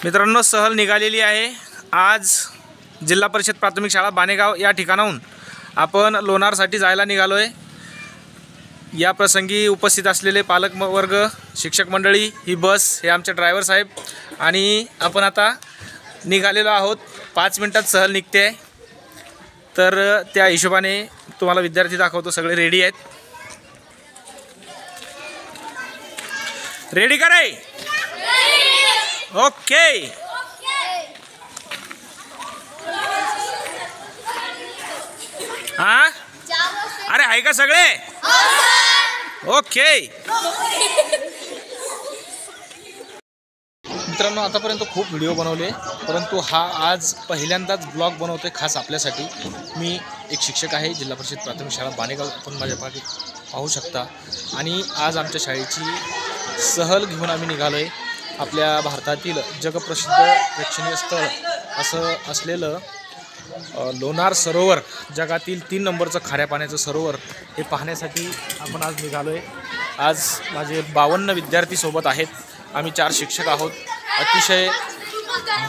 मित्रांनो, सहल निघालेली आहे। आज जिल्हा परिषद प्राथमिक शाळा बानेगाव या ठिकाणाहून आपण लोणारसाठी जायला निघालोय। या प्रसंगी उपस्थित असलेले पालक वर्ग, शिक्षक मंडळी, ही बस, हे आमचे ड्रायव्हर साहेब आणि आपण आता निघालेलो आहोत। 5 मिनिटात सहल निघते आहे, तर त्या हिशोबाने तुम्हाला विद्यार्थी दाखवतो। सगळे रेडी आहेत। रेडी का रे? ओके। हाँ, अरे आहे का सगळे? ओके। मित्रांनो, आतापर्यंत खूप व्हिडिओ बनवले, परंतु हा आज पहिल्यांदाच ब्लॉग बनवतोय खास आपल्यासाठी। मी एक शिक्षक आहे, जिल्हा परिषद प्राथमिक शाळा बानेगाव, आपण माझ्या मागे पाहू शकता। आणि आज आमच्या शाळेची सहल घेऊन आम्ही निघालोय। आपल्या भारतातील जगप्रसिद्ध प्रेक्षणीय स्थळ असं असलेलं लोणार सरोवर, जगातील 3 नंबरचं खाऱ्या पाण्याचं सरोवर, हे पाहण्यासाठी आपण आज निघालोय। आज माझे 52 विद्यार्थी सोबत आहेत। आम्ही 4 शिक्षक आहोत। अतिशय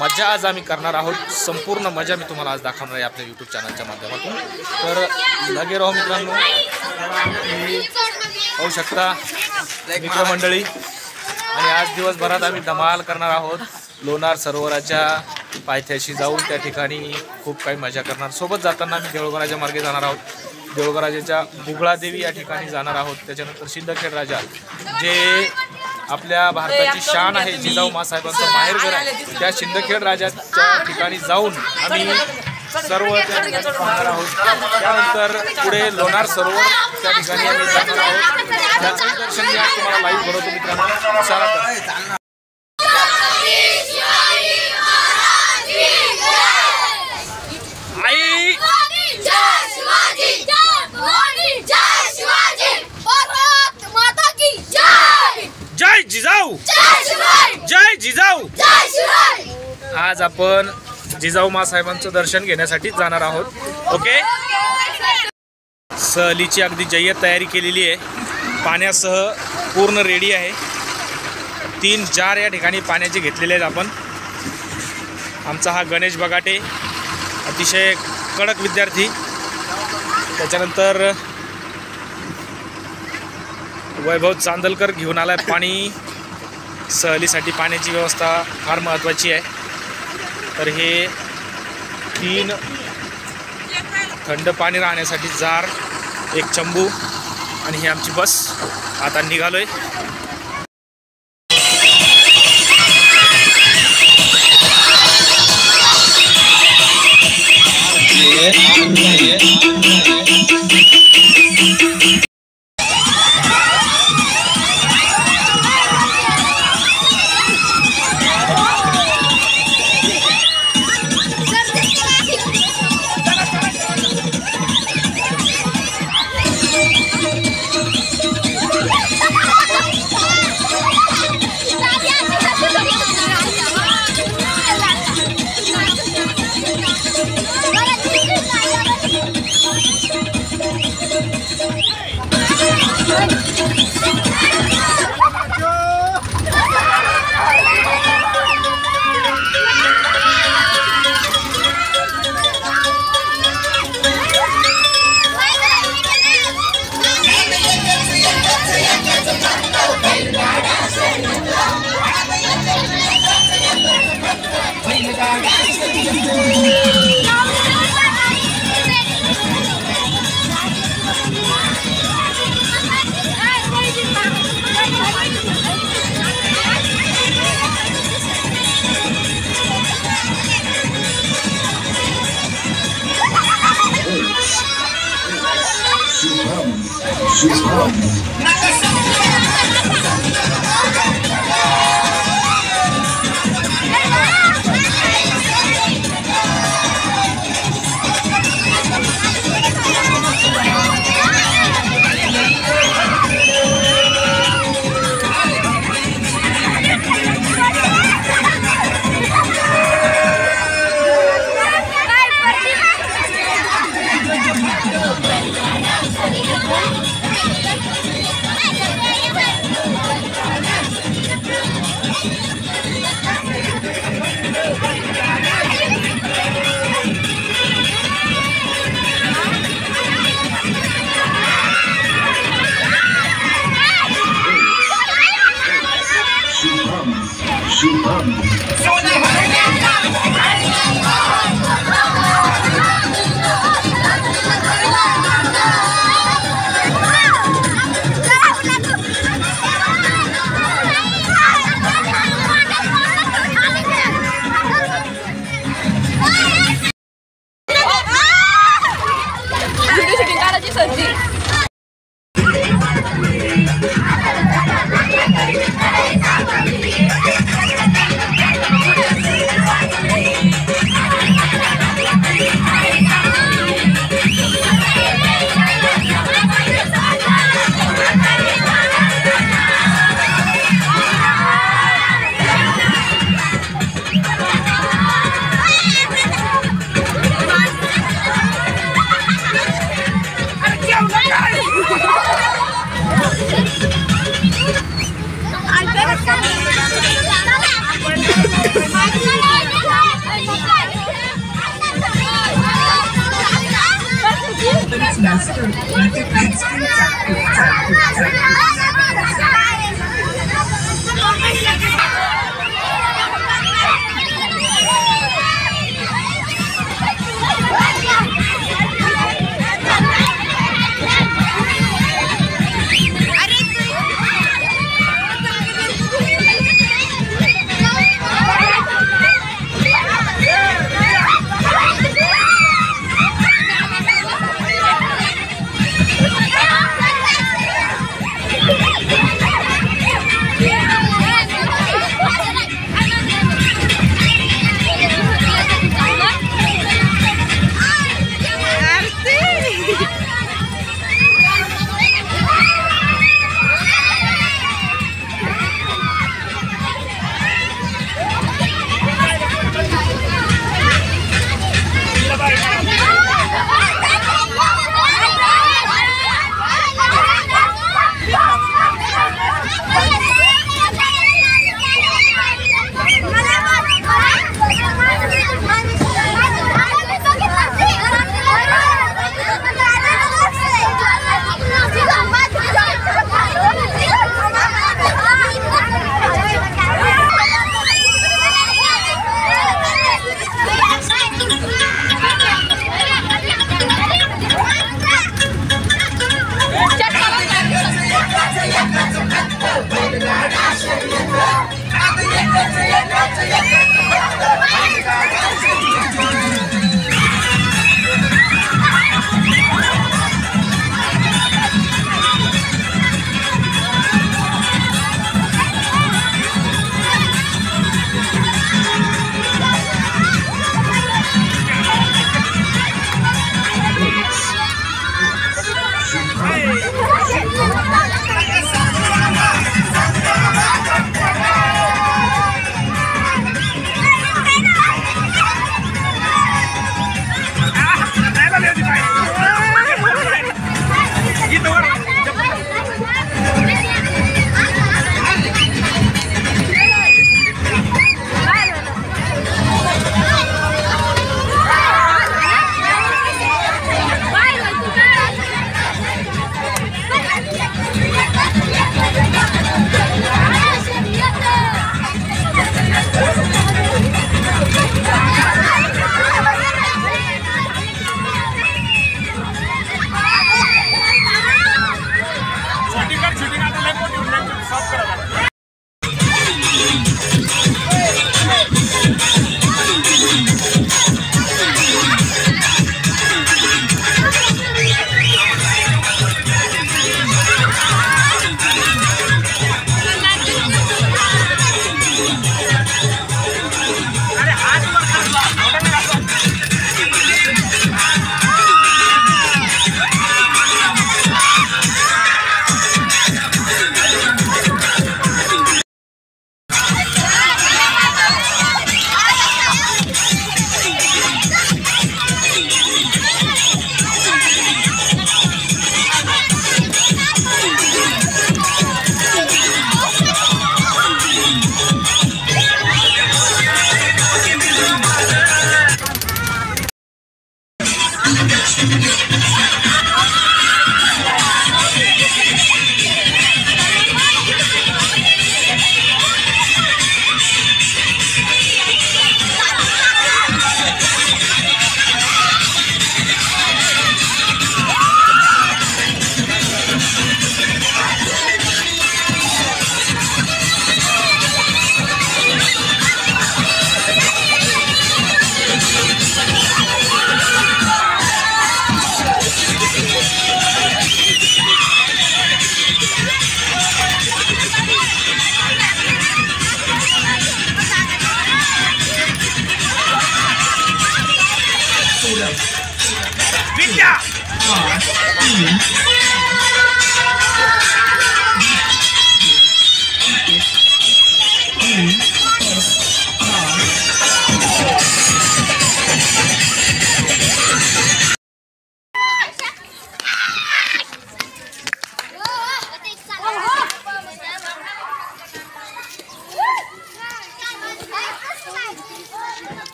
मजा आज आम्ही करणार आहोत। संपूर्ण मजा मी तुम्हाला आज दाखवणार आहे आपल्या यूट्यूब चॅनलच्या माध्यमातून। तर लगे राहो मित्रांनो। पाहू शकता मित्रमंडळी, आणि आज दिवसभरात आम्ही धमाल करणार आहोत। लोणार सरोवराच्या पायथ्याशी जाऊन त्या ठिकाणी खूप काही मजा करणार। सोबत जाताना आम्ही देऊळगराजा मार्गे जाणार आहोत। देऊळगराजाच्या बुगळादेवी या ठिकाणी जाणार आहोत। त्याच्यानंतर सिंदखेड राजा, जे आपल्या भारताची शान आहे, जिजाऊ मासाहेबांचं माहेरघर आहे, त्या सिंदखेड राजाच्या ठिकाणी जाऊन आम्ही सर्व त्या ठिकाणी पाहणार आहोत। त्यानंतर पुढे लोणार सरोवर, त्या ठिकाणी आम्ही जाणार आहोत। त्याचं दर्शन मी आज तुम्हाला लाईव्ह बनवतो मित्रांनो। चला जय जिजाऊ, जय जिजाऊ। आज आपण जिजाऊ मासाहेबांचं दर्शन घेण्यासाठी जाणार आहोत। ओके। सहलीची अगदी जय्यत तयारी केलेली आहे। पाण्यासह पूर्ण रेडी आहे। 3 जार या ठिकाणी पाण्याचे घेतलेले आहेत आपण। आमचा हा गणेश बगाटे, अतिशय कडक विद्यार्थी। त्याच्यानंतर वैभव चांदलकर घेऊन आलाय पाणी। सहलीसाठी पाण्याची व्यवस्था फार महत्त्वाची आहे। तर हे 3 थंड पाणी राहण्यासाठी जार, 1 चंबू, आणि ही आमची बस। आता निघालोय। You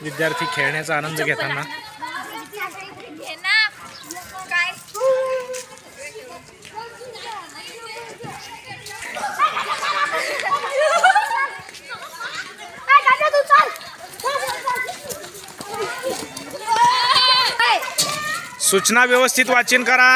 विद्यार्थी खेळण्याचा आनंद घेताना सूचना व्यवस्थित वाचन करा।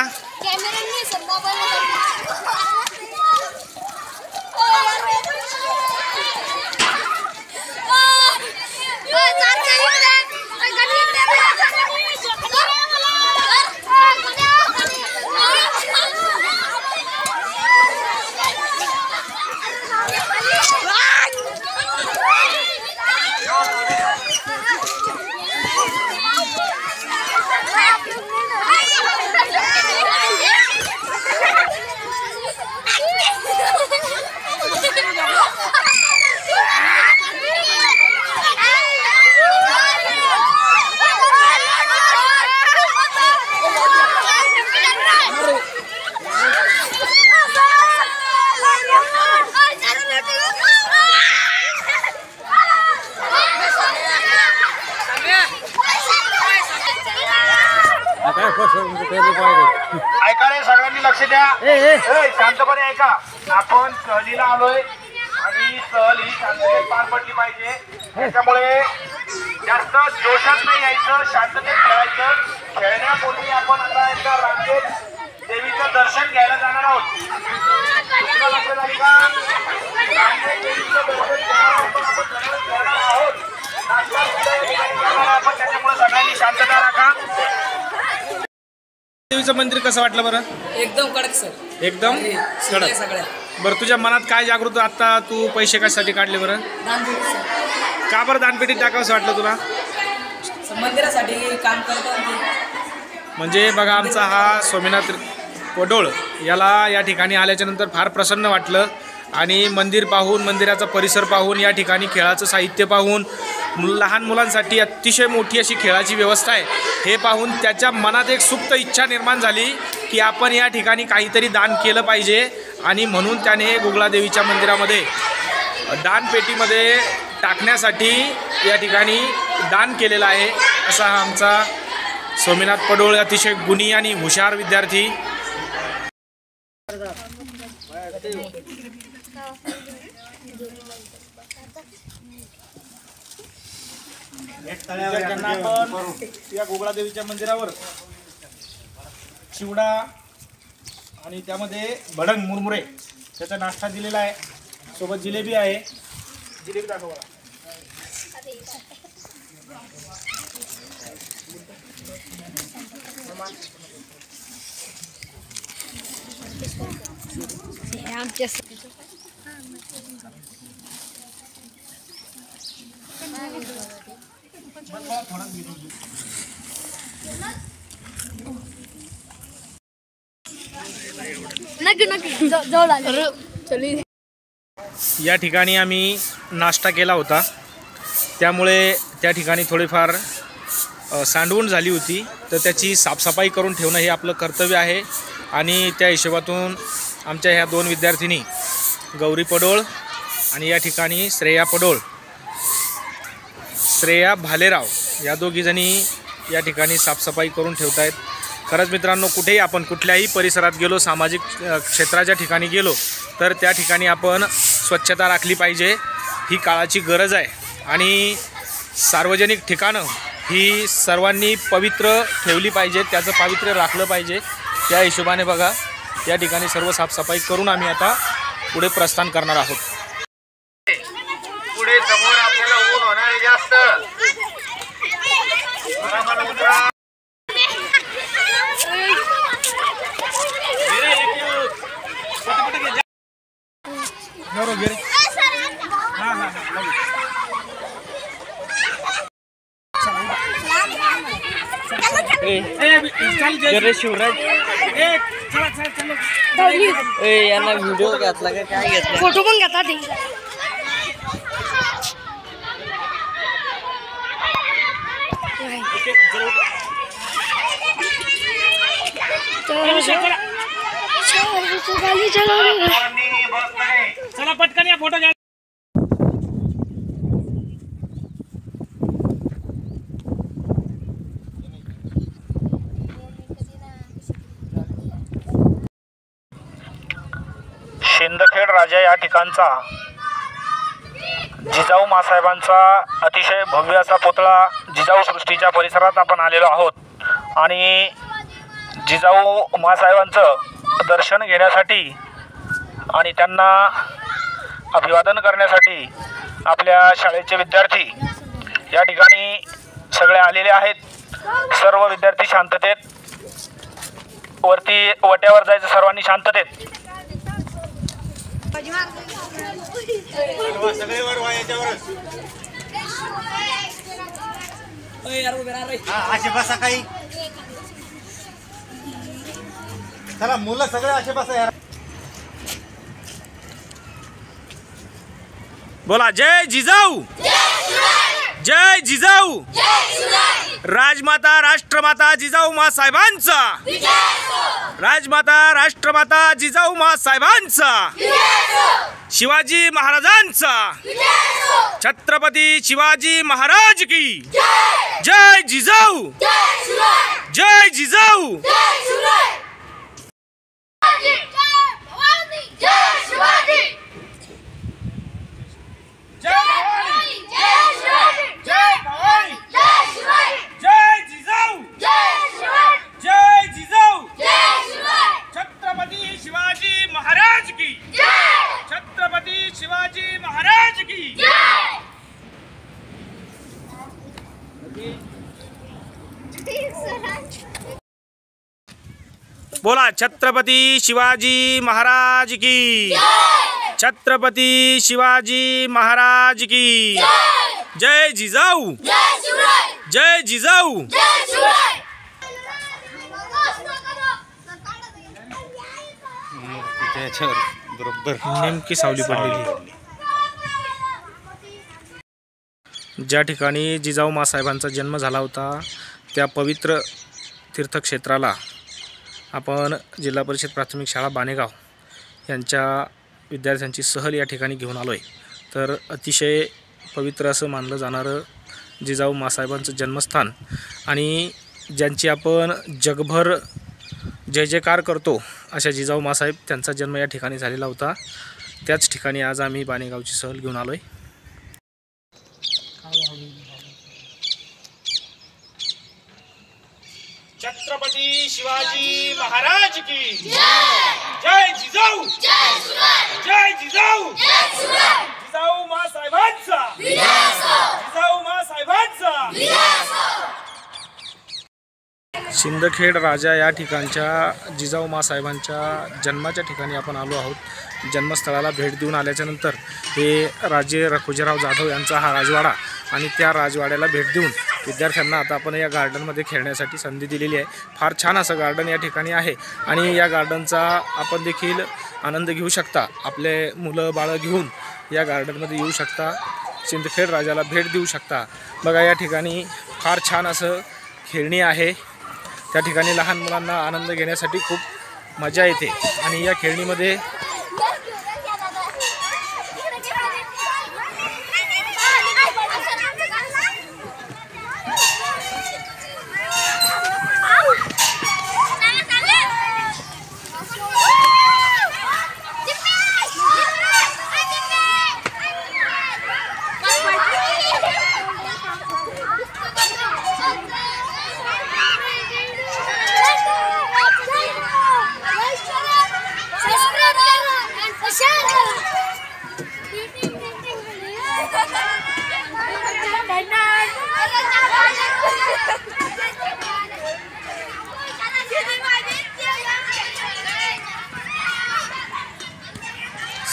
ऐका रे, सगळ्यांनी लक्ष द्या। शांतपणे ऐका। आपण सहलीला आलोय आणि सहल ही शांततेत पार पडली पाहिजे। त्याच्यामुळे जास्त जोशात नाही यायचं, शांततेत खेळायचं। खेळण्यापूर्वी आपण आता एकदा रामदेव देवीचं दर्शन घ्यायला जाणार आहोत। तुला लक्षात आली का? रामदेव देवीचं दर्शन घेणार आहोत आपण, त्याच्यामुळे सगळ्यांनी शांतता राखा। देवीचं मंदिर कसं वाटलं बरं? एकदम कडक सर, एकदम कडक। सगळ्या बरं, तुझ्या मनात काय जागृत? आता तू पैसे कशासाठी काढले बरं? दानपेटी सर, का बरं दानपेटीत टाकावंसं वाटलं तुला? मंदिरासाठी काम करतो। म्हणजे बघा, आमचा हा स्वामीनाथ पडोळ याला या ठिकाणी आल्याच्यानंतर फार प्रसन्न वाटलं आणि मंदिर पाहून, मंदिराचा परिसर पाहून, या ठिकाणी खेळाचं साहित्य पाहून, लहान मुलांसाठी अतिशय मोठी अशी खेळाची व्यवस्था आहे हे पाहून त्याच्या मनात एक सुप्त इच्छा निर्माण झाली की आपण या ठिकाणी काहीतरी दान केलं पाहिजे आणि म्हणून त्याने गुगलादेवीच्या मंदिरामध्ये दानपेटीमध्ये टाकण्यासाठी या ठिकाणी दान केलेलं आहे। असा हा आमचा स्वामीनाथ पडोळ अतिशय गुणी आणि हुशार विद्यार्थी। विद्यार्थ्यांना आपण या गुगलादेवीच्या मंदिरावर चिवडा आणि त्यामध्ये भडंग मुरमुरे त्याचा नाश्ता दिलेला आहे, सोबत जिलेबी आहे। जिलेबी दाखवा। या ठिकाणी आम्ही नाश्ता केला होता, त्यामुळे त्या ठिकाणी थोडीफार सांडवण झाली होती, तर त्याची साफसफाई करून ठेवणं हे आपलं कर्तव्य आहे। आणि त्या हिशोबातून आमच्या ह्या दोन विद्यार्थिनी गौरी पडोळ आणि या ठिकाणी श्रेया पडोळ, श्रेया भालेराव या दोघीजणी या ठिकाणी साफसफाई करून ठेवत आहेत। खरंच मित्रांनो, कुठेही आपण कुठल्याही परिसरात गेलो, सामाजिक क्षेत्राच्या ठिकाणी गेलो तर त्या ठिकाणी आपण स्वच्छता राखली पाहिजे, ही काळाची गरज आहे। आणि सार्वजनिक ठिकाणं ही सर्वांनी पवित्र ठेवली पाहिजे, त्याचं पावित्र्य राखलं पाहिजे। त्या हिशोबाने बघा, या ठिकाणी सर्व साफसफाई करून आम्ही आता पुढे प्रस्थान करणार आहोत। पुढे समोर आपल्याला ऊन होणार आहे जास्त। यांना व्हिडिओ घेतला का काय घेतला फोटो पण घेतात चला पटकन या फोटो घ्या. शिंदखेड राजा या ठिकाणचा जिजाऊ मासाहेबांचा अतिशय भव्य असा पुतळा जिजाऊ सृष्टीच्या परिसरात आपण आलेलो आहोत आणि जिजाऊ मासाहेबांचं दर्शन घेण्यासाठी आणि त्यांना अभिवादन करण्यासाठी आपल्या शाळेचे विद्यार्थी या ठिकाणी सगळे आलेले आहेत. सर्व विद्यार्थी शांततेत वरती वट्यावर जायचं, सर्वांनी शांततेत. असे बसा काही चला मुलं सगळे असे बसा यार. बोला जय जिजाऊ, जय जिजाऊ, राजमाता राष्ट्रमाता जिजाऊ मा साहेबांचा, राजमाता राष्ट्रमाता जिजाऊ मा साहेबांचा, शिवाजी महाराजांचा, छत्रपती शिवाजी महाराज की जय जिजाऊ, जय जिजाऊ. छत्रपती शिवाजी महाराज की, छत्रपती शिवाजी महाराज की. बोला छत्रपती शिवाजी महाराज की, छत्रपती शिवाजी महाराज की जय जिजाऊ, जय जिजाऊ. बरोबर नेमकी सावली पडलेली. ज्या ठिकाणी जिजाऊ मासाहेबांचा जन्म झाला होता त्या पवित्र तीर्थक्षेत्राला आपण जिल्हा परिषद प्राथमिक शाळा बाणेगाव यांच्या विद्यार्थ्यांची सहल या ठिकाणी घेऊन आलो आहे. तर अतिशय पवित्र असं मानलं जाणारं जिजाऊ मासाहेबांचं जन्मस्थान आणि ज्यांची आपण जगभर जय जयकार करतो अशा जिजाऊ मासाहेब त्यांचा जन्म या ठिकाणी झालेला होता. त्याच ठिकाणी आज आम्ही बाणेगावची सहल घेऊन आलो आहे. छत्रपती शिवाजी महाराज की जय जिजाऊ, जय जिजाऊ, जिजाऊ मासाहेबांचा, जिजाऊ मासाहेबांचा. शिंदखेड राजा या ठिकाणच्या जिजाऊ मासाहेबांच्या जन्माच्या ठिकाणी आपण आलो आहोत. जन्मस्थळाला भेट देऊन आल्याच्यानंतर हे राजे रखुजीराव जाधव यांचा हा राजवाडा आणि त्या राजवाड्याला भेट देऊन विद्यार्थ्यांना आता आपण या गार्डनमध्ये खेळण्यासाठी संधी दिलेली आहे. फार छान असं गार्डन या ठिकाणी आहे आणि या गार्डनचा आपण देखील आनंद घेऊ शकता. आपले मुलं बाळं घेऊन या गार्डनमध्ये येऊ शकता, शिंदखेड राजाला भेट देऊ शकता. बघा या ठिकाणी फार छान असं खेळणी आहे. त्या ठिकाणी लहान मुलांना आनंद घेण्यासाठी खूप मजा येते आणि या खेळणीमध्ये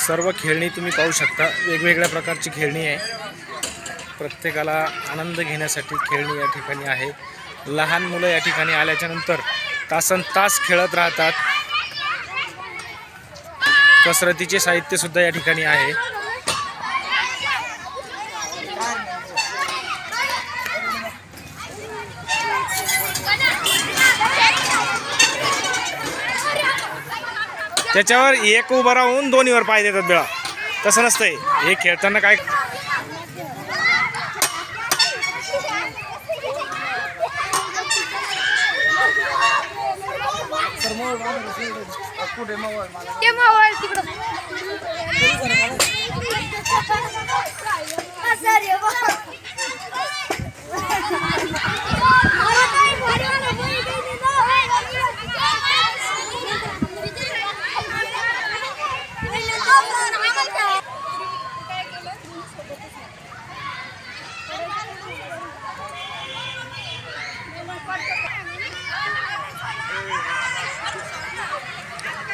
सर्व खेळणी तुम्ही पाहू शकता. वेगवेगळ्या प्रकारची खेळणी आहे. प्रत्येकाला आनंद घेण्यासाठी खेळणी या ठिकाणी आहे. लहान मुलं या ठिकाणी आल्याच्या नंतर तासन तास खेळत राहतात. कसरतीचे साहित्य सुद्धा या ठिकाणी आहे. त्याच्यावर एक उभं राहून दोन्हीवर पाय देतात बेळा. तसं नसतंय. हे खेळताना काय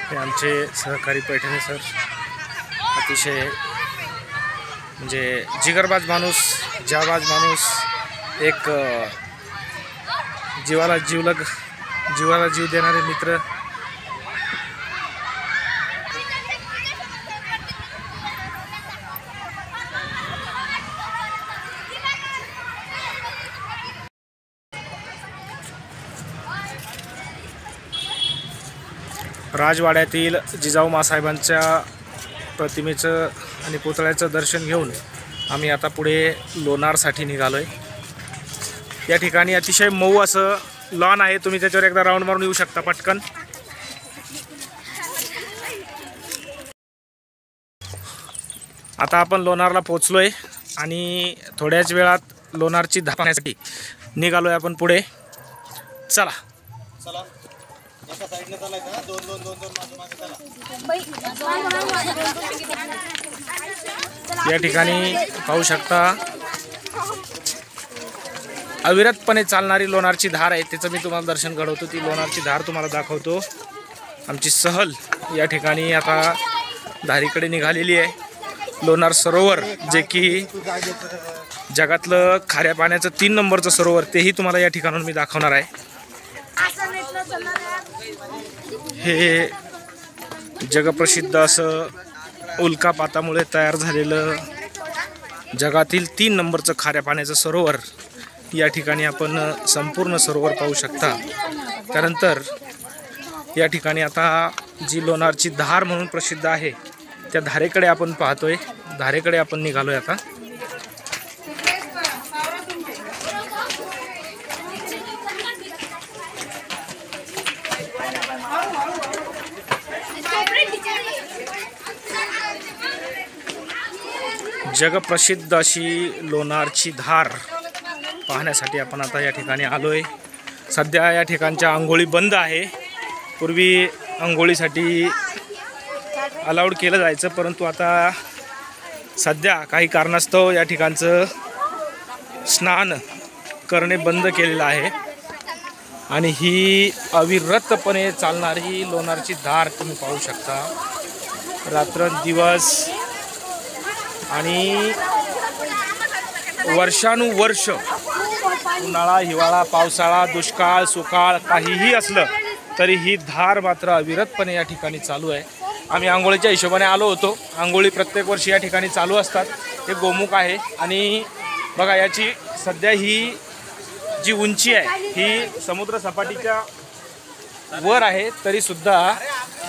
हे आमचे सहकारी पैठणे सर अतिशय म्हणजे जिगरबाज माणूस, जाबाज माणूस, एक जीवाला जीव देणारे मित्र. राजवाड्यातील जिजाऊ मासाहेबांच्या प्रतिमेचं आणि पुतळ्याचं दर्शन घेऊन आम्ही आता पुढे लोणारसाठी निघालो आहे. या ठिकाणी अतिशय मऊ असं लॉन आहे. तुम्ही त्याच्यावर एकदा राऊंड मारून येऊ शकता पटकन. आता आपण लोणारला पोचलो आहे आणि थोड्याच वेळात लोणारची धार पाहण्यासाठी निघालो आहे आपण पुढे. चला. एका साईडने चालायचं, दोन मागे चला. या ठिकाणी पाहू शकता अविरतपणे चालणारी लोणारची धार आहे. त्याचं मी तुम्हाला दर्शन घडवतो. ती लोणारची धार तुम्हाला दाखवतो. आमची सहल या ठिकाणी आता धारीकडे निघालेली आहे. लोणार सरोवर जे की जगातलं खाऱ्या पाण्याचं 3 नंबरचं सरोवर, तेही तुम्हाला या ठिकाणून मी दाखवणार आहे. हे जगप्रसिद्ध असं उल्कापातामुळे तयार झालेलं जगातील 3 नंबरचं खाऱ्या पाण्याचं सरोवर. या ठिकाणी आपण संपूर्ण सरोवर पाहू शकता. त्यानंतर या ठिकाणी आता जी लोणारची धार म्हणून प्रसिद्ध आहे त्या धारेकडे आपण पाहतोय. धारेकडे आपण निघालोय आता. जगप्रसिद्ध अशी लोणारची धार पाहण्यासाठी आपण आता या ठिकाणी आलोय. सध्या या ठिकाणच्या आंघोळी बंद आहे. पूर्वी आंघोळीसाठी अलाउड केलं जायचं, परंतु आता सध्या काही कारणास्तव या ठिकाणचं स्नान करणे बंद केलेलं आहे. आणि ही अविरतपणे चालणारी लोणारची धार तुम्ही पाहू शकता. रात्रंदिवस आणि वर्षानुवर्ष, उन्हाळा, हिवाळा, पावसाळा, दुष्काळ, सुकाळ काहीही असलं तरी ही धार मात्र अविरतपणे या ठिकाणी चालू आहे. आम्ही आंघोळीच्या हिशोबाने आलो होतो. आंघोळी प्रत्येक वर्षी या ठिकाणी चालू असतात. हे गोमुख आहे आणि बघा याची सध्या ही जी उंची आहे ही समुद्र सपाटीच्या वर आहे, तरीसुद्धा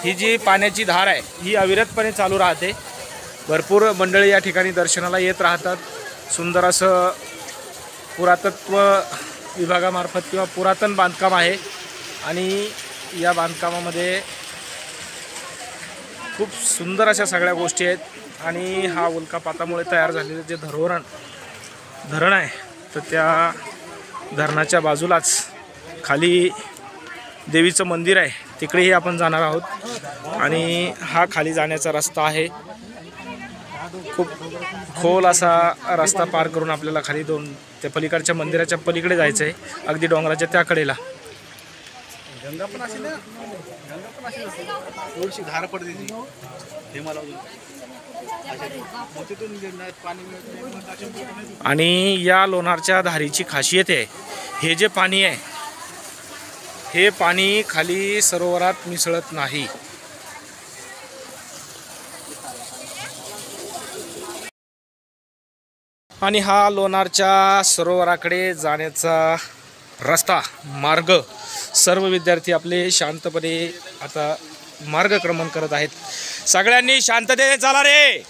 ही जी पाण्याची धार आहे ही अविरतपणे चालू राहते. भरपूर मंडळी या ठिकाणी दर्शनाला येत राहतात. सुंदर असं पुरातत्व विभागामार्फत किंवा पुरातन बांधकाम आहे आणि या बांधकामामध्ये खूप सुंदर अशा सगळ्या गोष्टी आहेत. आणि हा उल्कापातामुळे तयार झालेलं जे धरण आहे तर त्या धरणाच्या बाजूलाच खाली देवीचं मंदिर आहे, तिकडेही आपण जाणार आहोत. आणि हा खाली जाण्याचा रस्ता आहे. खूप खोल असा रस्ता पार करून आपल्याला खाली त्या पलीकडच्या मंदिराच्या पलीकडे जायचं आहे, अगदी डोंगराच्या त्या कडेला. धार पडते आणि या लोणारच्या धारीची खासियत आहे हे जे पाणी आहे हे पाणी खाली सरोवरात मिसळत नाही. आणि हा लोणारच्या सरोवराकडे जाण्याचा रस्ता मार्ग सर्व विद्यार्थी आपले शांतपणे आता मार्गक्रमण करत आहेत. सगळ्यांनी शांततेने चाला रे.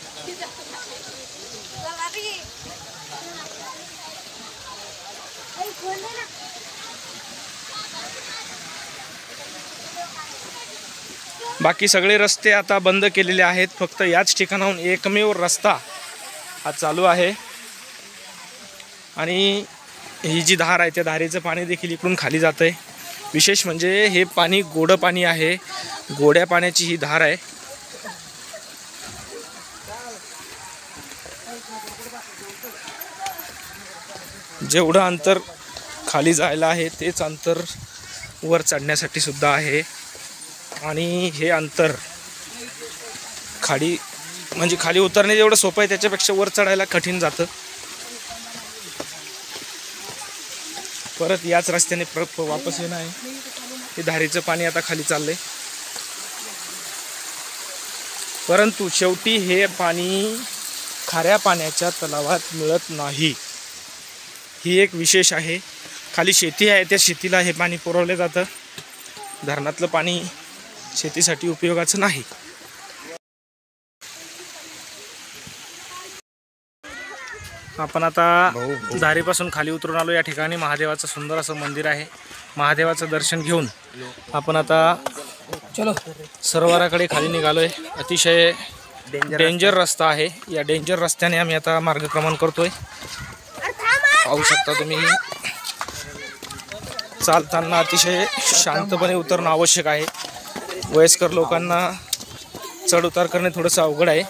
बाकी सगळे रस्ते आता बंद केलेले आहेत. फक्त याच ठिकाणाहून एकमेव रस्ता हा चालू आहे. आणि ही जी धार आहे त्या धारेचं पाणी देखील इकडून खाली जातं आहे. विशेष म्हणजे हे पाणी गोडं पाणी आहे. गोड्या पाण्याची ही धार आहे. जेवढं अंतर खाली जायला आहे तेच अंतर वर चढण्यासाठी सुद्धा आहे. आणि हे अंतर खाली म्हणजे खाली उतरणे जेवढं सोपं आहे त्याच्यापेक्षा वर चढायला कठीण जातं. परत याच रस्त्याने वापस येणं आहे. हे धारेचं पाणी आता खाली चाललंय. परंतु शेवटी हे पाणी खाऱ्या पाण्याच्या तलावात मिळत नाही. ही एक विशेष आहे. खाली शेती आहे त्या शेतीला हे पाणी पुरवलं जातं. धरणातलं पाणी शेतीसाठी उपयोगाचं नाही. आपण आता धारेपासून खाली उतरून आलो. या ठिकाणी महादेवाचं सुंदर असं मंदिर आहे. महादेवाचं दर्शन घेऊन आपण आता सरोवराकडे खाली निघालोय. अतिशय डेंजर रस्ता आहे. या डेंजर रस्त्याने आम्ही आता मार्गक्रमण करतोय. पाहू शकता तुम्ही चालताना अतिशय शांतपणे उतरणं आवश्यक आहे. वयस्कर लोकांना चढ उतार करणे थोडंसं अवघड आहे.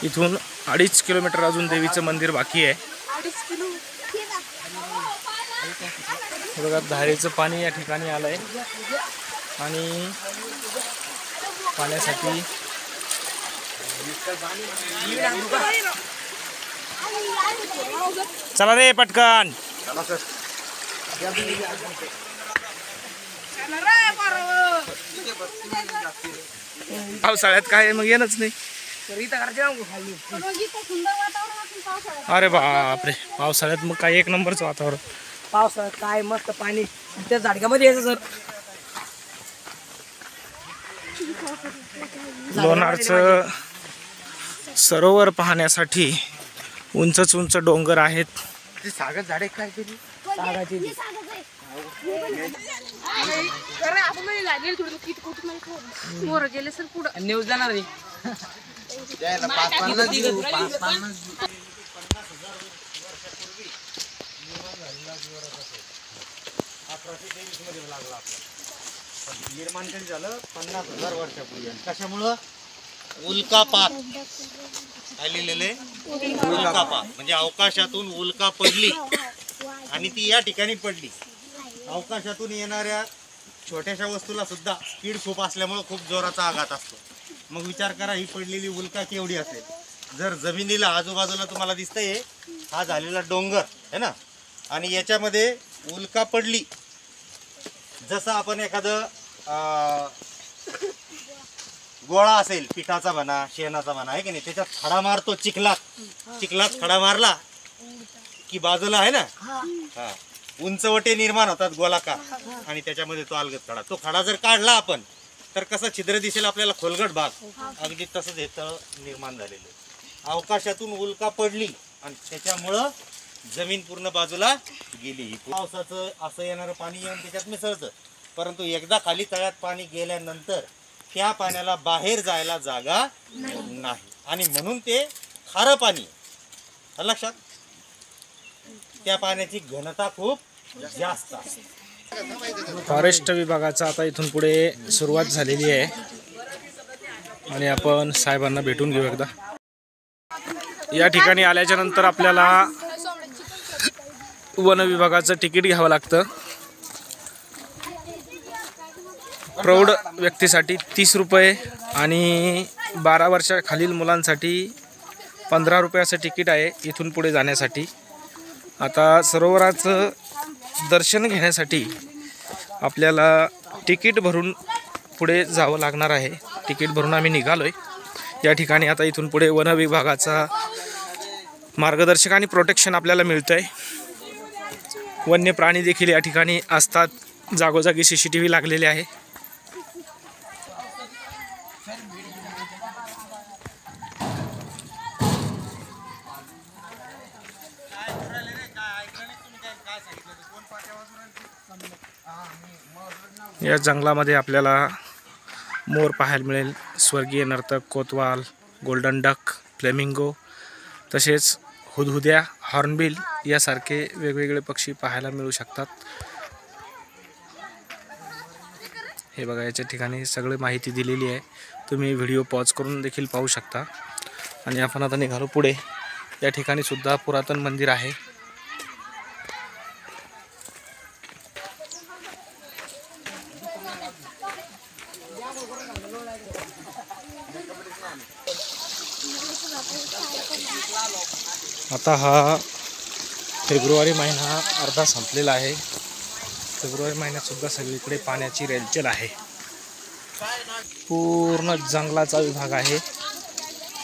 इथून 2.5 किलोमीटर अजून देवीचं मंदिर बाकी आहे. बघा धारेचं पाणी या ठिकाणी आलंय आणि पाण्यासाठी चला रे पटकन. पावसाळ्यात काय मग येणंच नाही. अरे बापरे पावसाळ्यात मग काय एक नंबरचं वातावरण. पावसाळ्यात काय मस्त पाणी त्या झाडक्यामध्ये यायचं सर. लोणारचं सरोवर पाहण्यासाठी उंच उंच डोंगर आहेत. सागर झाडे काय केली न्यूज जाणार नाही. निर्माण कधी झालं 50,000 वर्षापूर्वी. कशामुळं उल्कापात आलेले उल्कापात म्हणजे अवकाशातून उल्का पडली आणि ती या ठिकाणी पडली. अवकाशातून येणाऱ्या छोट्याशा वस्तूला सुद्धा स्पीड खूप असल्यामुळं खूप जोराचा आघात असतो. मग विचार करा ही पडलेली उल्का केवढी असेल. जर जमिनीला आजूबाजूला तुम्हाला दिसतंय हा झालेला डोंगर आहे ना आणि याच्यामध्ये उल्का पडली. जसं आपण एखादं गोळा असेल पिठाचा म्हणा शेणाचा म्हणा आहे की नाही त्याच्यात खडा मारतो. चिखलात खडा मारला की बाजूला आहे ना हा उंचवटे निर्माण होतात गोलाकार आणि त्याच्यामध्ये तो अलगद खडा. तो खडा जर काढला आपण तर कसा छिद्र दिसेल आपल्याला खोलगट भाग. अगदी तसंच हे तळ निर्माण झालेलं. अवकाशातून उल्का पडली आणि त्याच्यामुळं जमीन पूर्ण बाजूला गेली. पावसाचं असं येणारं पाणी येऊन त्याच्यात मिसळतं. परंतु एकदा खाली तळ्यात पाणी गेल्यानंतर त्या पाण्याला बाहेर जायला जागा नाही आणि म्हणून ते खारं पाणी. लक्षात त्या पाण्याची घनता खूप जास्त असते. फॉरेस्ट विभागाचा आता इथून पुढे सुरुवात झालेली आहे आणि आपण साहेबांना भेटून घेऊ एकदा. या ठिकाणी आल्याच्या नंतर आपल्याला वन विभागाचं तिकीट घ्यावं लागतं. प्रौढ व्यक्तीसाठी 30 रुपये आणि 12 वर्षाखालील मुलांसाठी 15 रुपयाचं तिकीट आहे इथून पुढे जाण्यासाठी. आता सरोवराचं दर्शन घेण्यासाठी आपल्याला तिकीट भरून पुढे जावं लागणार आहे. तिकीट भरून आम्ही निघालो आहे. या ठिकाणी आता इथून पुढे वन विभागाचा मार्गदर्शक आणि प्रोटेक्शन आपल्याला मिळतं आहे. वन्य प्राणी देखील या ठिकाणी असतात. जागोजागी CCTV लागलेले आहे. या जंगलामध्ये आपल्याला मोर पाहायला मिळेल, स्वर्गीय नर्तक कोतवाल, गोल्डन डक, फ्लेमिंगो, तसेच हुदहुद्या, हॉर्नबिल यासारखे वेगवेगळे पक्षी पाहायला मिळू शकतात. हे बघा, याच्या ठिकाणी सगळी माहिती दिलेली आहे. तुम्ही व्हिडिओ पॉज करून देखील पाहू शकता. आणि आपण आता निघालो पुढे. या ठिकाणी सुद्धा पुरातन मंदिर आहे. आता हा फेब्रुवारी महिना अर्धा संपलेला आहे. फेब्रुवारी महिन्यात सुद्धा सगळीकडे पाण्याची रेलचेल आहे. पूर्ण जंगलाचा विभाग आहे.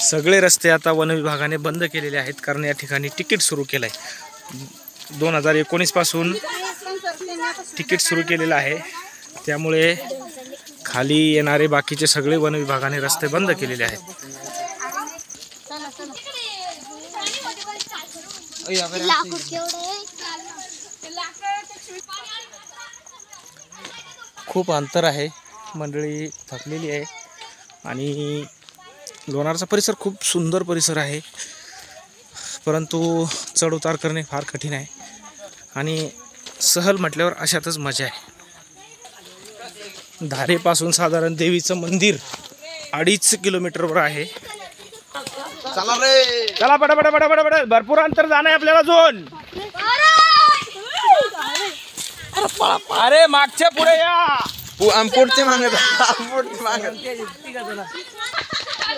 सगळे रस्ते आता वन विभागाने बंद केलेले आहेत, कारण या ठिकाणी तिकीट सुरू केलं आहे. 2019 पासून तिकीट सुरू केलेलं आहे. त्यामुळे खाली येणारे बाकीचे सगळे वन विभागाने रस्ते बंद केलेले आहेत. खूप अंतर आहे. मंडळी थकलेली आहे. आणि लोणारचा परिसर खूप सुंदर परिसर आहे, परंतु चढ उतार करणे फार कठीण आहे. आणि सहल म्हटल्यावर अशातच मजा आहे. धारेपासून साधारण देवीचं मंदिर 2.5 किलोमीटरवर आहे. चला पटापट भरपूर अंतर जाणं आहे आपल्याला. अजून अरे मागच्या पुढे या. पुढचे मागत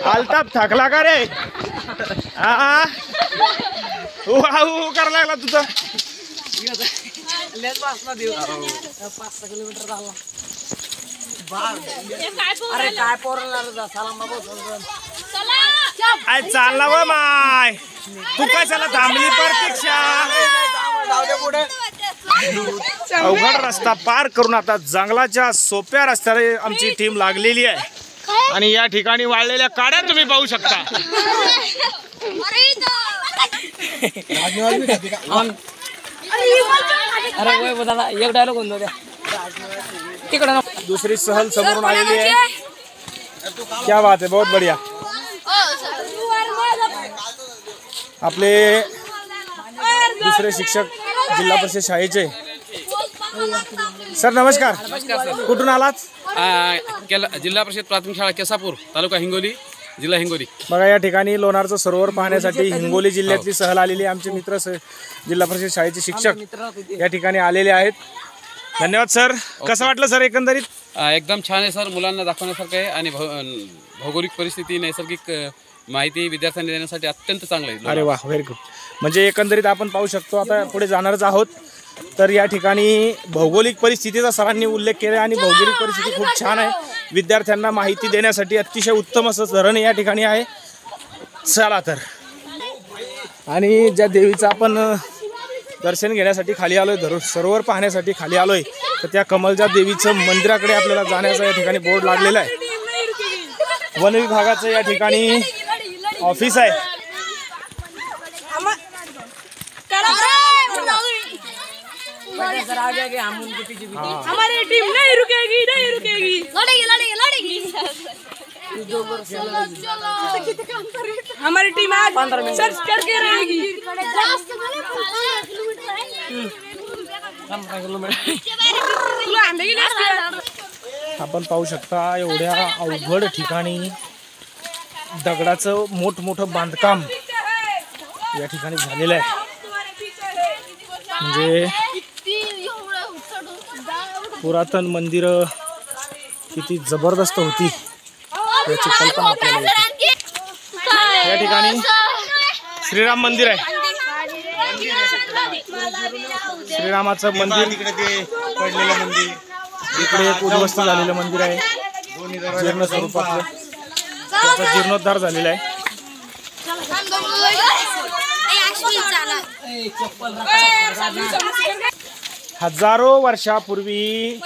आलताप थकला का रे? हा करायला लागला तुझं. 5-6 किलोमीटर झाला. अरे काय पोरला चालला व माय, तू कशाला थांबली प्रतीक्षा? अवघड रस्ता पार करून आता जंगलाच्या सोप्या रस्त्याने आमची टीम लागलेली आहे. आणि या ठिकाणी वाळलेल्या काड्या तुम्ही पाहू शकता. अरे वय बदला एक डायलॉग होऊन द्या तिकडं. दुसरी सहल समोरून आलेली आहे. क्या बात है, बहुत बढ़िया. आपले दुसरे शिक्षक जिल्हा परिषद शाळेचे सर, नमस्कार. कुठून आलात? जिल्हा परिषद प्राथमिक शाळा केसापूर, तालुका हिंगोली, जिल्हा हिंगोली. बघा, या ठिकाणी लोणारचं सरोवर पाहण्यासाठी हिंगोली जिल्ह्यातली सहल आलेली. आमचे मित्र जिल्हा परिषद शाळेचे शिक्षक या ठिकाणी आलेले आहेत. धन्यवाद सर. कसं वाटलं सर एकंदरीत? एकदम छान आहे सर. मुलांना दाखवण्यासारखं आहे आणि भौगोलिक परिस्थिती, नैसर्गिक माहिती विद्यार्थ्यांना देण्यासाठी अत्यंत चांगलं आहे. अरे वा, व्हेरी गुड. म्हणजे एकंदरीत आपण पाहू शकतो. आता पुढे जाणारच आहोत. तर या ठिकाणी भौगोलिक परिस्थितीचा सरांनी उल्लेख केला आणि भौगोलिक परिस्थिती खूप छान आहे. विद्यार्थ्यांना माहिती देण्यासाठी अतिशय उत्तम असं धरण या ठिकाणी आहे. चला तर. आणि ज्या देवीचं आपण दर्शन घेण्यासाठी खाली आलोय, सरोवर पाहण्यासाठी खाली आलोय, तर त्या कमलच्या देवीचं मंदिराकडे आपल्याला जाण्याचा या ठिकाणी बोर्ड लागलेला आहे. वन विभागाचं या ठिकाणी ऑफिस आहे. हमारी टीम नहीं रुकेगी, नहीं रुकेगी. लड़ेगी. हमारी टीम आज सर्च करके रहेगी. आपण पाहू शकता एवढ्या अवघड ठिकाणी दगडाचं मोठमोठं बांधकाम या ठिकाणी झालेलं आहे. म्हणजे पुरातन मंदिर किती जबरदस्त होती याची कल्पना आपल्याला येते. या ठिकाणी श्रीराम मंदिर आहे. श्रीरामाचं मंदिर, तिकडे ते पडलेलं मंदिर, इकडे एक उद्ध्वस्त झालेलं मंदिर आहे, जीर्ण स्वरूपातलं. त्याचा जीर्णोद्धार झालेला आहे. हजारो वर्षापूर्वी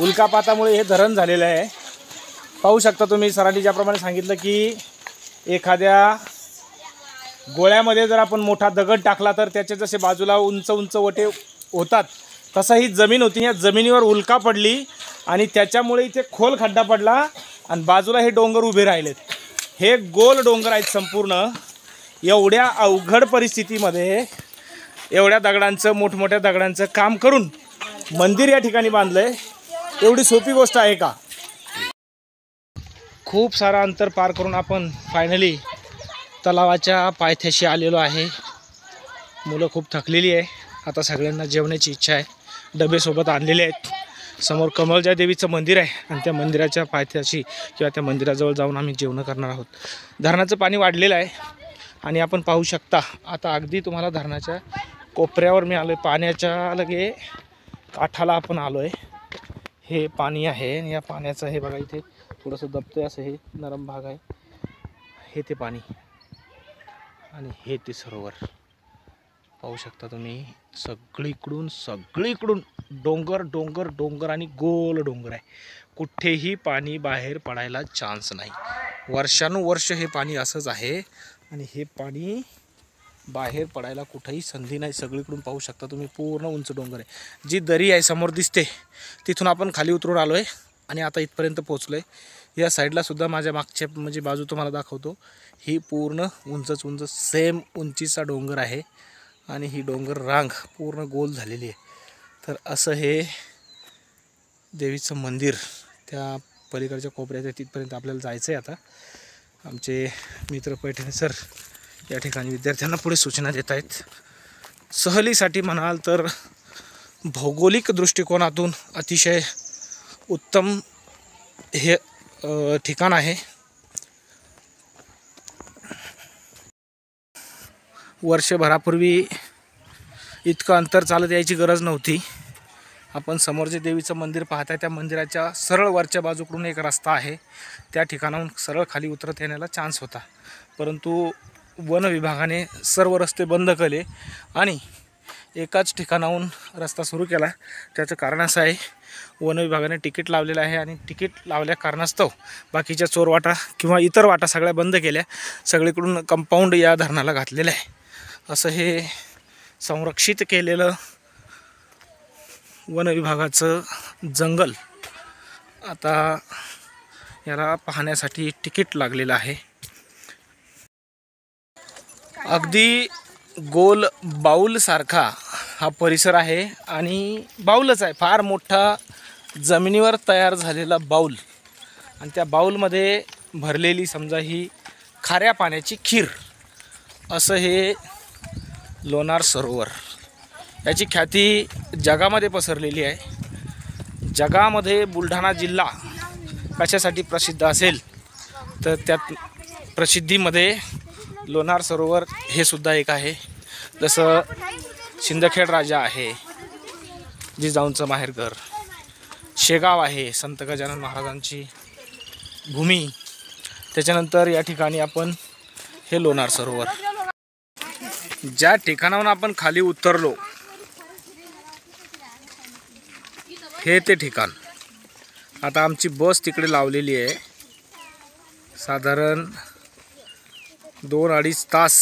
उल्कापातामुळे हे धरण झालेलं आहे. पाहू शकता तुम्ही, सरांनी ज्याप्रमाणे सांगितलं की एखाद्या गोळ्यामध्ये जर आपण मोठा दगड टाकला तर त्याचे जसे बाजूला उंच उंच वटे होतात, तसा ही जमीन होती. या जमिनीवर उल्का पडली आणि त्याच्यामुळे इथे खोल खड्डा पडला आणि बाजूला हे डोंगर उभे राहिलेत. हे गोल डोंगर आहेत संपूर्ण. एवढ्या अवघड परिस्थितीमध्ये एवढ्या दगडांचं, मोठमोठ्या दगडांचं काम करून मंदिर या ठिकाणी बांधलंय. एवढी सोपी गोष्ट आहे का? खूप सारा अंतर पार करून आपण फायनली तलावाच्या पायथ्याशी आलेलो आहे. मुलं खूप थकलेली आहे. आता सगळ्यांना जेवण्याची इच्छा आहे. डबे सोबत आणलेले आहेत. समोर कमलजा देवीचं मंदिर आहे आणि त्या मंदिराच्या पायथ्याशी किंवा त्या मंदिराजवळ जाऊन आम्ही जेवण करणार आहोत. धरणाचं पाणी वाढलेलं आहे आणि आपण पाहू शकता आता अगदी तुम्हाला धरणाच्या कोपऱ्यावर मी आलो आहे. पाण्याच्या लगे काठाला आपण आलो आहे. हे पाणी आहे आणि या पाण्याचं हे बघा इथे थोडंसं दबतंय, असं हे नरम भाग आहे. हे ते पाणी आणि हे ते सरोवर पाहू शकता तुम्ही. सगळीकडून डोंगर डोंगर डोंगर आणि गोल डोंगर आहे. कुठेही पाणी बाहेर पडायला चान्स नाही. वर्षानुवर्ष हे पाणी असंच आहे आणि हे पाणी बाहेर पडायला कुठेही संधी नाही. सगळीकडून पाहू शकता तुम्ही, पूर्ण उंच डोंगर आहे. जी दरी आहे समोर दिसते तिथून आपण खाली उतरून आलो आहे आणि आता इथपर्यंत पोहोचलो आहे. या साईडला सुद्धा माझ्या मागच्या म्हणजे बाजू तुम्हाला दाखवतो. ही पूर्ण उंच सेम उंचीचा डोंगर आहे आणि ही डोंगर रांग पूर्ण गोल झालेली आहे. तर असं हे देवीचं मंदिर त्या पलीकडच्या कोपऱ्यात आहे. तिथपर्यंत आपल्याला जायचं आहे. आता आमचे मित्र पैठणे सर या ठिकाणी विद्यार्थ्यांना पुढे सूचना देत आहेत. सहलीसाठी म्हणाल तर भौगोलिक दृष्टिकोनातून अतिशय उत्तम हे ठिकाण आहे. वर्षभरापूर्वी इतकं अंतर चालत यायची गरज नव्हती. आपण समोर जे देवीचं मंदिर पाहताय त्या मंदिराच्या सरळ वरच्या बाजूकडून एक रस्ता आहे. त्या ठिकाणाहून सरळ खाली उतरत येण्याला चान्स होता, परंतु वन विभागाने सर्व रस्ते बंद केले आणि एकाच ठिकाणाहून रस्ता सुरू केला. त्याचं कारण असं आहे, वन विभागाने तिकीट लावलेलं आहे आणि तिकीट लावल्या कारणास्तव बाकीच्या चोरवाटा किंवा इतर वाटा सगळ्या बंद केल्या. सगळीकडून कंपाऊंड या धरणाला घातलेलं आहे. असं हे संरक्षित केलेलं वन विभागाचं जंगल आता याला पाहण्यासाठी तिकीट लागलेलं आहे. अगदी गोल बाऊलसारखा हा परिसर आहे आणि बाऊलच आहे, फार मोठा जमिनीवर तयार झालेला बाऊल आणि त्या बाऊलमध्ये भरलेली समजा ही खाऱ्या पाण्याची खीर. असं हे लोणार सरोवर. याची ख्याती जगामध्ये पसरलेली आहे. जगामध्ये बुलढाणा जिल्हा कशासाठी प्रसिद्ध असेल तर त्यात प्रसिद्धीमध्ये लोणार सरोवर हे सुद्धा एक आहे. जसं सिंदखेड राजा आहे, जिजाऊंचं माहेरघर, शेगाव आहे संत गजानन महाराजांची भूमी. त्याच्यानंतर या ठिकाणी आपण हे लोणार सरोवर, ज्या ठिकाणाहून आपण खाली उतरलो हे ते ठिकाण. आता आमची बस तिकडे लावलेली आहे. साधारण 2-2.5 तास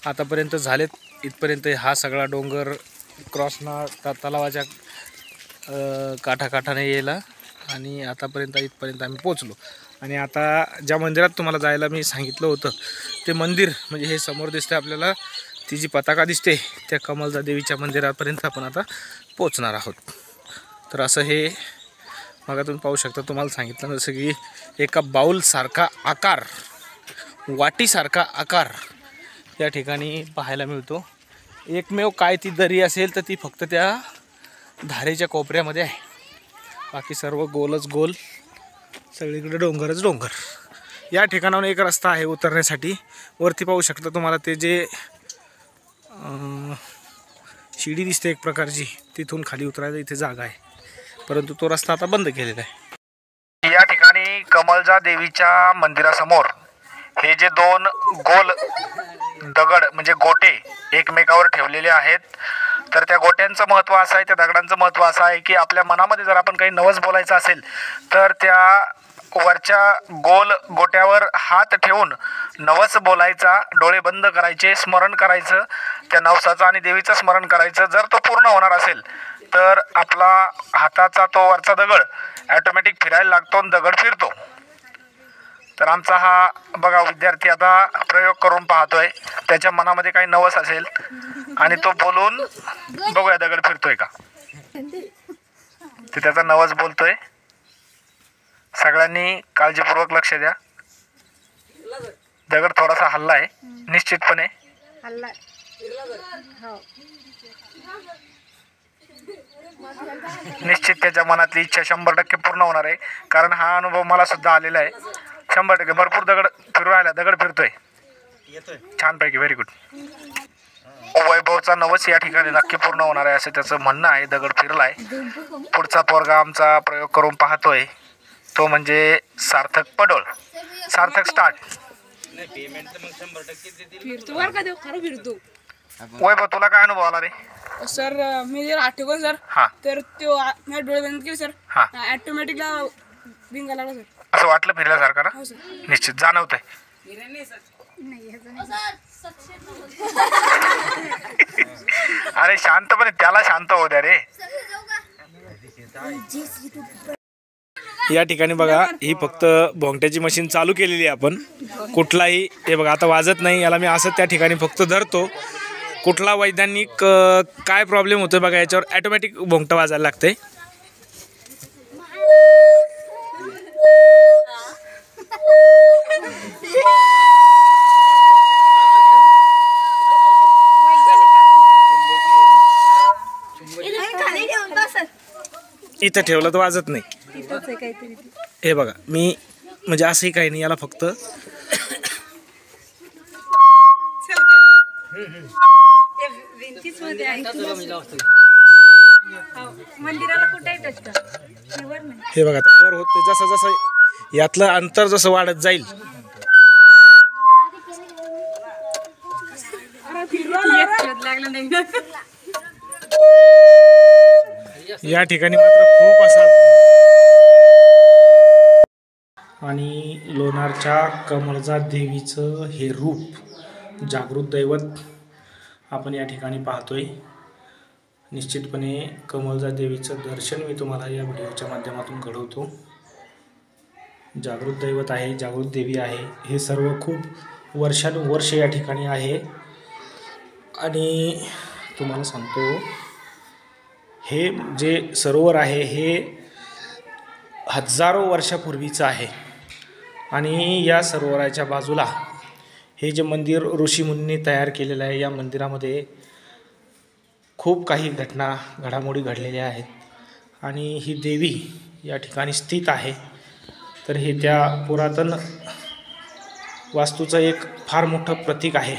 आतापर्यंत झालेत. इथपर्यंत हा सगळा डोंगर क्रॉसना तलावाच्या काठाकाठाने यायला आणि आतापर्यंत इथपर्यंत आम्ही पोचलो. आणि आता ज्या मंदिरात तुम्हाला जायला मी सांगितलं होतं ते मंदिर म्हणजे हे समोर दिसते आपल्याला, ती जी पताका दिसते त्या कमलजा देवीच्या मंदिरापर्यंत आपण आता पोचणार आहोत. तर असं हे मग तुम्ही पाहू शकता. तुम्हाला सांगितलं जसं की एका बाऊलसारखा आकार, वाटीसारखा आकार या ठिकाणी पाहायला मिळतो. एकमेव काय ती दरी असेल तर ती फक्त त्या धारेच्या कोपऱ्यामध्ये आहे. बाकी सर्व गोलच गोल, सगळीकडे डोंगरच डोंगर. या ठिकाणाहून एक रस्ता आहे उतरण्यासाठी. वरती पाहू शकता तुम्हाला ते जे शिडी दिसते एक प्रकारची, तिथून खाली उतरायला इथे जागा आहे, परंतु तो रस्ता आता बंद केलेला आहे. या ठिकाणी कमलजा देवीच्या मंदिरासमोर हे जे दोन गोल दगड म्हणजे गोटे एकमेकावर ठेवलेले आहेत, तर त्या गोट्यांचं महत्त्व असं आहे, त्या दगडांचं महत्त्व असं आहे की आपल्या मनामध्ये जर आपण काही नवस बोलायचं असेल तर त्या वरच्या गोल गोट्यावर हात ठेवून नवस बोलायचा, डोळे बंद करायचे, स्मरण करायचं त्या नवसाचं आणि देवीचं स्मरण करायचं. जर तो पूर्ण होणार असेल तर आपला हाताचा तो वरचा दगड ॲटोमॅटिक फिरायला लागतो आणि दगड फिरतो. तर आमचा हा बघा विद्यार्थी आता प्रयोग करून पाहतोय, त्याच्या मनामध्ये काही नवस असेल आणि तो बोलून बघूया दगड फिरतोय का. ते त्याचा नवस बोलतोय. सगळ्यांनी काळजीपूर्वक लक्ष द्या. दगड थोडासा हल्ला आहे निश्चितपणे. निश्चित त्याच्या मनातली इच्छा 100% पूर्ण होणार आहे, कारण हा अनुभव मला सुद्धा आलेला आहे. 100% भरपूर दगड फिरू राहिला, दगड फिरतोय छानपैकी. Very good. वैभवचा नवस या ठिकाणी नक्की पूर्ण होणार आहे असं त्याचं म्हणणं आहे. दगड फिरलाय. पुढचा पोरगा आमचा प्रयोग करून पाहतोय, तो म्हणजे सार्थक पडोळ. सार्थक स्टार्ट. फिरतो बरं का, देव खरं फिरतो. वैभव तुला काय अनुभव आला रे? सर मी जर आठवतो सर, हा तर तो माझे डोळे बंद केले सर, हा ऑटोमॅटिकला भिंगा लागला सर. असं वाटलं फिरल्यासारखं ना? हो सर. निश्चित जाणवतंय. अरे शांतपणे त्याला शांत होऊ द्या रे. या ठिकाणी बघा ही फक्त भोंगट्याची मशीन चालू केलेली आहे आपण. कुठलाही हे बघा आता वाजत नाही, याला मी असं त्या ठिकाणी फक्त धरतो. कुठला वैज्ञानिक काय प्रॉब्लेम होतोय बघा, याच्यावर ॲटोमॅटिक भोंगटा वाजायला लागतंय. इथं ठेवलं तर वाजत नाही. हे बघा मी म्हणजे असंही काही नाही, याला फक्त हे बघा वर होते. जसं जसं यातलं अंतर जसं वाढत जाईल या ठिकाणी मात्र खूप असा. आणि लोणारच्या कमलजा देवीचं हे रूप जागृत दैवत आपण या ठिकाणी पाहतोय. निश्चितपणे कमलजा देवीचं दर्शन मी तुम्हाला या व्हिडिओच्या माध्यमातून घडवतो. जागृत दैवत आहे, जागृत देवी आहे. हे सर्व खूप वर्षानुवर्ष या ठिकाणी आहे. आणि तुम्हाला सांगतो हे जे सरोवर आहे हे हजारो वर्षापूर्वीचं आहे. आणि या सरोवराच्या बाजूला हे जे मंदिर ऋषीमुनींनी तयार केलेलं आहे, या मंदिरामध्ये खूप काही घडामोडी घडलेल्या आहेत. आणि ही देवी या ठिकाणी स्थित आहे. तर हे त्या पुरातन वास्तूचं एक फार मोठं प्रतीक आहे.